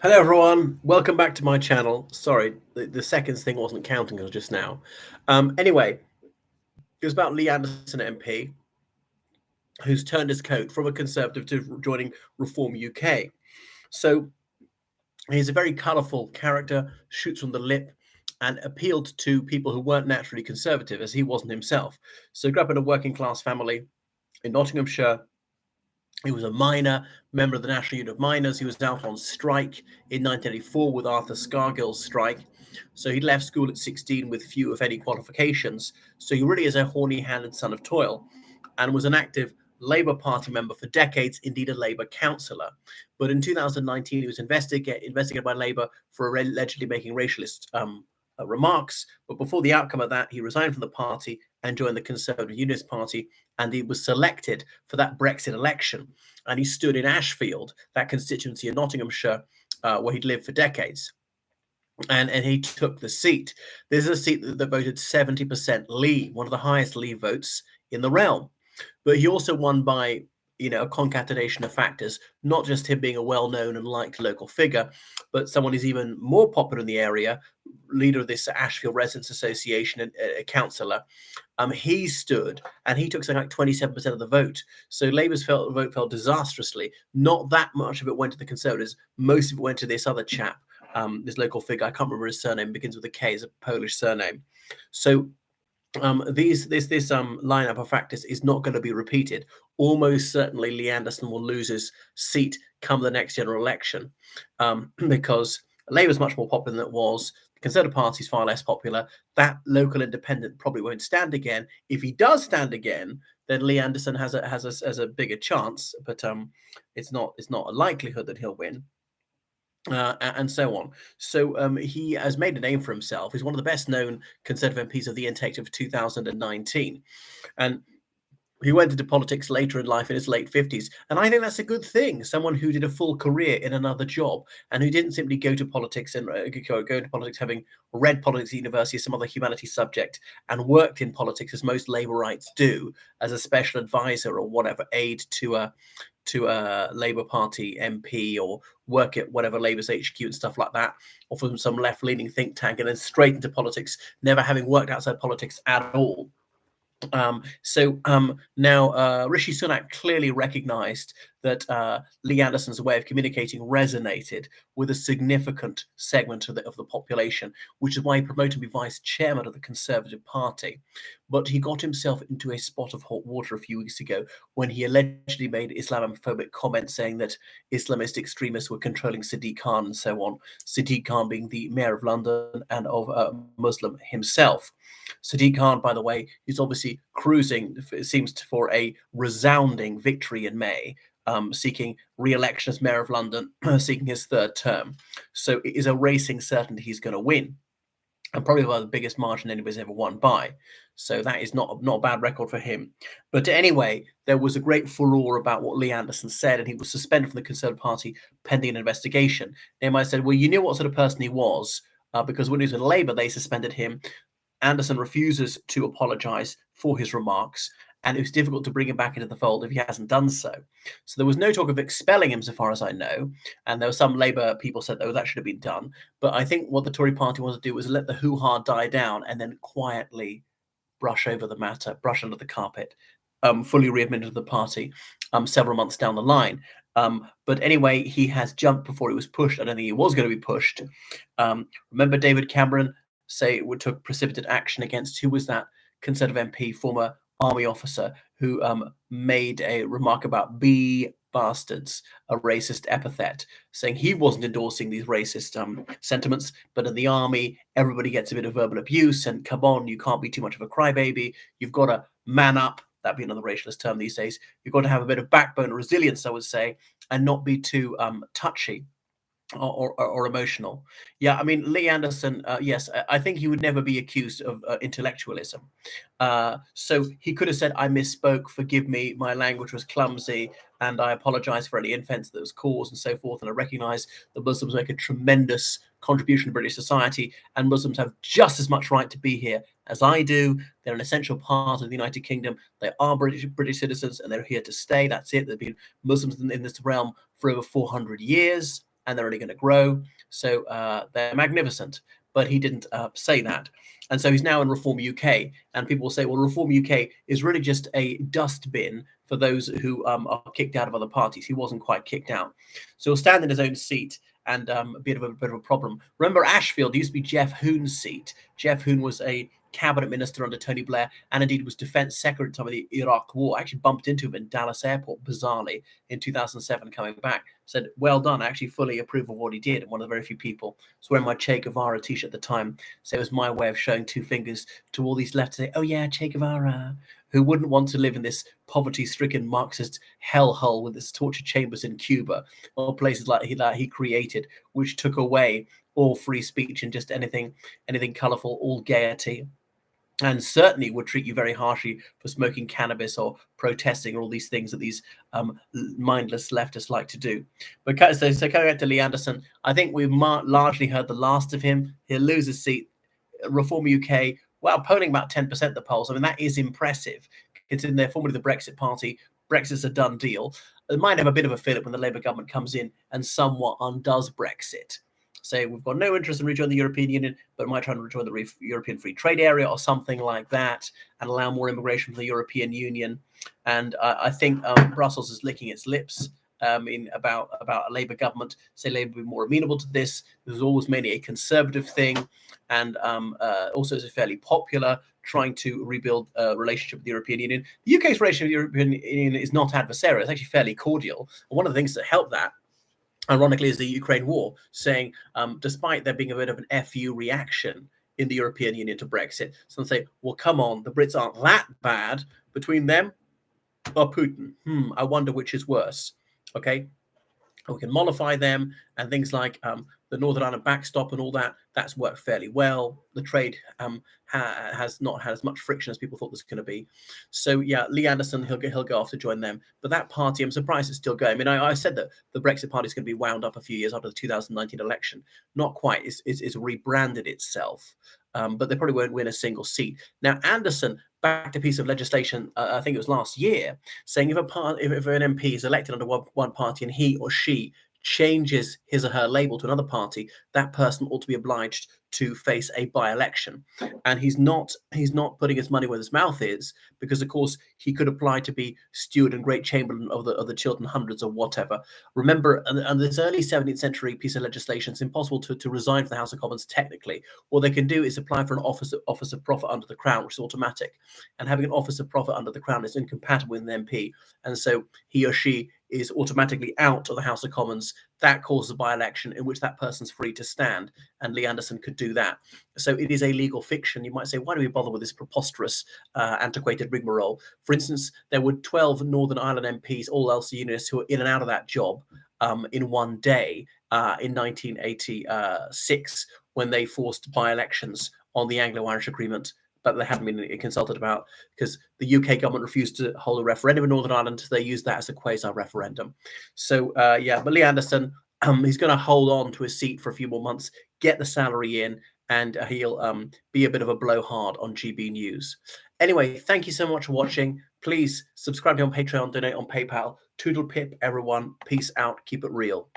Hello everyone, welcome back to my channel. Sorry, the seconds thing wasn't counting until just now. Anyway, it was about Lee Anderson MP, who's turned his coat from a Conservative to joining Reform UK. So he's a very colourful character, shoots from the lip, and appealed to people who weren't naturally Conservative, as he wasn't himself. So he grew up in a working class family in Nottinghamshire. He was a miner, member of the National Union of Miners. He was out on strike in 1984 with Arthur Scargill's strike. So he left school at 16 with few, if any, qualifications. So he really is a horny-handed son of toil and was an active Labour Party member for decades, indeed a Labour councillor. But in 2019, he was investigated by Labour for allegedly making racialist remarks. But before the outcome of that, he resigned from the party and joined the Conservative Unionist Party, and he was selected for that Brexit election. And he stood in Ashfield, that constituency in Nottinghamshire, where he'd lived for decades. And he took the seat. This is a seat that voted 70% Leave, one of the highest Leave votes in the realm. But he also won by a concatenation of factors, not just him being a well-known and liked local figure, but someone who's even more popular in the area, leader of this Ashfield Residents Association and a councillor. He stood and he took something like 27% of the vote. So Labour's vote fell disastrously. Not that much of it went to the Conservatives. Most of it went to this other chap, this local figure. I can't remember his surname. Begins with a K. It's a Polish surname. So this lineup of factors is not going to be repeated. Almost certainly, Lee Anderson will lose his seat come the next general election, because Labour is much more popular than it was. The Conservative Party is far less popular. That local independent probably won't stand again. If he does stand again, then Lee Anderson has a bigger chance, but it's not a likelihood that he'll win. And so on. So he has made a name for himself. He's one of the best known Conservative MPs of the intake of 2019. And he went into politics later in life in his late 50s. And I think that's a good thing. Someone who did a full career in another job and who didn't simply go to politics and go into politics having read politics at university, some other humanities subject, and worked in politics as most Labourites do as a special advisor or whatever, aide to a Labour Party MP or work at whatever Labour's HQ and stuff like that, or from some left-leaning think tank, and then straight into politics, never having worked outside politics at all. Now Rishi Sunak clearly recognised that Lee Anderson's way of communicating resonated with a significant segment of the population, which is why he promoted him to be vice chairman of the Conservative Party. But he got himself into a spot of hot water a few weeks ago when he allegedly made Islamophobic comments saying that Islamist extremists were controlling Sadiq Khan and so on. Sadiq Khan being the mayor of London and of Muslim himself. Sadiq Khan, by the way, is obviously cruising, it seems, for a resounding victory in May, seeking re-election as mayor of London, seeking his third term. So it is a racing certainty he's going to win, and probably by the biggest margin anybody's ever won by. So that is not a bad record for him. But anyway, there was a great furore about what Lee Anderson said, and he was suspended from the Conservative Party pending an investigation. They might have said, well, you knew what sort of person he was, because when he was in Labour, they suspended him. Anderson refuses to apologise for his remarks, and it was difficult to bring him back into the fold if he hasn't done so. So there was no talk of expelling him, so far as I know, and there were some Labour people said, oh, that should have been done. But I think what the Tory party wanted to do was let the hoo-ha die down and then quietly brush over the matter, brush under the carpet, fully readmitted to the party several months down the line. But anyway, he has jumped before he was pushed. I don't think he was going to be pushed. Remember David Cameron took precipitate action against, who was that Conservative MP, former army officer, who made a remark about bee bastards, a racist epithet, saying he wasn't endorsing these racist sentiments, but in the army, everybody gets a bit of verbal abuse, and come on, you can't be too much of a crybaby. You've got to man up. That'd be another racialist term these days. You've got to have a bit of backbone, resilience, I would say, and not be too touchy or emotional. Yeah, I mean, Lee Anderson, yes, I think he would never be accused of intellectualism. So he could have said, I misspoke, forgive me, my language was clumsy, and I apologize for any offense that was caused and so forth. And I recognize that Muslims make a tremendous contribution to British society, and Muslims have just as much right to be here as I do. They're an essential part of the United Kingdom. They are British citizens, and they're here to stay. That's it. There have been Muslims in this realm for over 400 years. and they're only going to grow. So they're magnificent. But he didn't say that. And so he's now in Reform UK. And people will say, well, Reform UK is really just a dustbin for those who are kicked out of other parties. He wasn't quite kicked out. So he'll stand in his own seat and a bit of a problem. Remember, Ashfield used to be Jeff Hoon's seat. Jeff Hoon was a cabinet minister under Tony Blair, and indeed was defense secretary at the time of the Iraq War. I actually bumped into him in Dallas Airport, bizarrely, in 2007 coming back. Said, well done, I actually fully approve of what he did. And one of the very few people was wearing my Che Guevara t-shirt at the time. So it was my way of showing two fingers to all these left to say, oh yeah, Che Guevara. Who wouldn't want to live in this poverty-stricken Marxist hellhole with its torture chambers in Cuba or places like he created, which took away all free speech and just anything colourful, all gaiety, and certainly would treat you very harshly for smoking cannabis or protesting or all these things that these mindless leftists like to do. But so coming back to Lee Anderson, I think we've largely heard the last of him. He'll lose his seat. Reform UK, well, polling about 10% of the polls. I mean, that is impressive. It's in their formerly the Brexit Party. Brexit's a done deal. It might have a bit of a fillip when the Labour government comes in and somewhat undoes Brexit. Say we've got no interest in rejoining the European Union, but might try and rejoin the European Free Trade Area or something like that, and allow more immigration from the European Union. And I think Brussels is licking its lips about a Labour government. Say Labour would be more amenable to this. This was always mainly a Conservative thing, and also is fairly popular, trying to rebuild a relationship with the European Union. The UK's relationship with the European Union is not adversarial. It's actually fairly cordial. And one of the things that helped that, ironically, is the Ukraine war, saying despite there being a bit of an FU reaction in the European Union to Brexit, some say, well, come on, the Brits aren't that bad. Between them or Putin, I wonder which is worse. Okay, we can mollify them, and things like the Northern Ireland backstop and all that, that's worked fairly well. The trade has not had as much friction as people thought was going to be. So yeah, Lee Anderson, he'll go off to join them. But that party, I'm surprised it's still going. I mean, I said that the Brexit party is going to be wound up a few years after the 2019 election. Not quite. It's rebranded itself. But they probably won't win a single seat. Now, Anderson backed a piece of legislation, I think it was last year, saying if an MP is elected under one party and he or she changes his or her label to another party, that person ought to be obliged to face a by-election. And he's not putting his money where his mouth is, because of course he could apply to be steward and great chamberlain of the Chiltern Hundreds or whatever. Remember, and this early 17th century piece of legislation, it's impossible to resign from the House of Commons technically. All they can do is apply for an office of profit under the Crown, which is automatic. And having an office of profit under the Crown is incompatible with an MP. And so he or she is automatically out of the House of Commons. That causes a by-election in which that person's free to stand, and Lee Anderson could do that. So it is a legal fiction. You might say, why do we bother with this preposterous, antiquated rigmarole? For instance, there were 12 Northern Ireland MPs, all else unionists, who were in and out of that job in one day in 1986, when they forced by-elections on the Anglo-Irish Agreement, but they hadn't been consulted about, because the UK government refused to hold a referendum in Northern Ireland. So they used that as a quasi-referendum. So yeah, but Lee Anderson, he's going to hold on to his seat for a few more months, get the salary in, and he'll be a bit of a blowhard on GB News. Anyway, thank you so much for watching. Please subscribe to me on Patreon, donate on PayPal. Toodle pip, everyone. Peace out. Keep it real.